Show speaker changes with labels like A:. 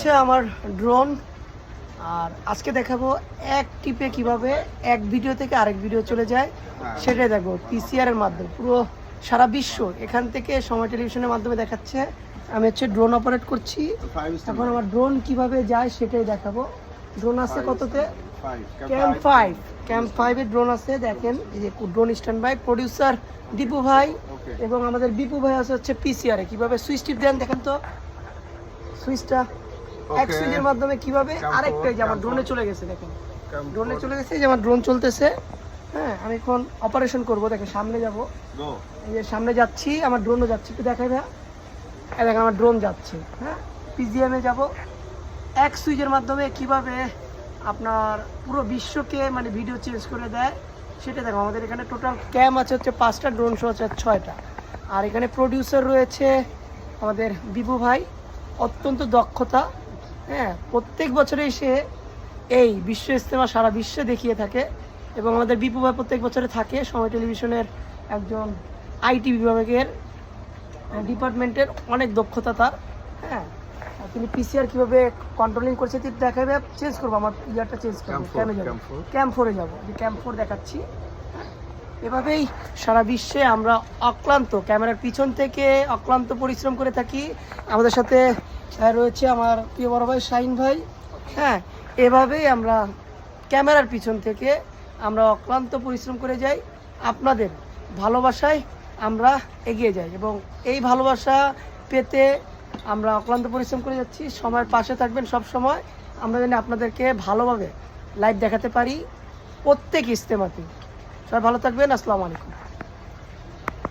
A: হচ্ছে আমার ড্রোন। আর আজকে দেখাবো এক টিপে কিভাবে এক ভিডিও থেকে আরেক ভিডিও চলে যায়, সেটাই দেখবো পিসিআর এর মাধ্যমে পুরো সারা বিশ্ব। এখান থেকে সময় টেলিভিশনের মাধ্যমে দেখাচ্ছে। আমি হচ্ছে ড্রোন অপারেট করছি এখন। আমার ড্রোন কিভাবে যায় সেটাই দেখাবো। ড্রোন আছে কততে? ক্যাম্প 5 এর ড্রোন আছে। দেখেন এই যে drone stand by, producer Dipu ভাই এবং আমাদের বিপু ভাই আছে হচ্ছে পিসিআর এ। কিভাবে সুইচ টিপ দেন দেখেন তো, সুইচটা এক সুইচের মাধ্যমে কিভাবে আরেকটা যে আমার ড্রোনে চলে গেছে। দেখেন ড্রোনে চলে গেছে, যে আমার ড্রোন চলতেছে। হ্যাঁ, আমি এখন অপারেশন করব। দেখেন সামনে যাব, এই যে সামনে যাচ্ছি, আমার ড্রোনও যাচ্ছে। একটু দেখাই ভাই, এই দেখেন আমার ড্রোন যাচ্ছে। হ্যাঁ, পিজিএমে যাব। এক সুইচের মাধ্যমে কিভাবে আপনার পুরো বিশ্বকে মানে ভিডিও চেঞ্জ করে দেয় সেটা দেখো। আমাদের এখানে টোটাল ক্যাম আছে হচ্ছে 5টা, ড্রোন শো আছে 6টা। আর এখানে প্রডিউসার রয়েছে আমাদের বিপু ভাই, অত্যন্ত দক্ষতা। হ্যাঁ, প্রত্যেক বছরে সে এই বিশ্ব ইজতেমা সারা বিশ্বে দেখিয়ে থাকে। এবং আমাদের বিপু ভাই প্রত্যেক বছরে থাকে সময় টেলিভিশনের একজন আইটি বিভাগের ডিপার্টমেন্টের, অনেক দক্ষতা তার। হ্যাঁ, তিনি পিসিআর কীভাবে কন্ট্রোলিং করছে ঠিক দেখাবে। চেঞ্জ করবো, আমার ইয়ারটা চেঞ্জ করবো। কেন যাবো? ক্যাম্প 4-এ যাবো। ক্যাম্প 4 দেখাচ্ছি। এভাবেই সারা বিশ্বে আমরা অক্লান্ত ক্যামেরার পিছন থেকে অক্লান্ত পরিশ্রম করে থাকি। আমাদের সাথে রয়েছে আমার প্রিয় বড় ভাই শাহিন ভাই। হ্যাঁ, এভাবেই আমরা ক্যামেরার পিছন থেকে আমরা অক্লান্ত পরিশ্রম করে যাই। আপনাদের ভালোবাসায় আমরা এগিয়ে যাই এবং এই ভালোবাসা পেতে আমরা অক্লান্ত পরিশ্রম করে যাচ্ছি। সময়ের পাশে থাকবেন সব সময়। আমরা যেন আপনাদেরকে ভালোভাবে লাইভ দেখাতে পারি প্রত্যেক ইজতেমাতে। সবাই ভালো থাকবেন। আসসালামু আলাইকুম।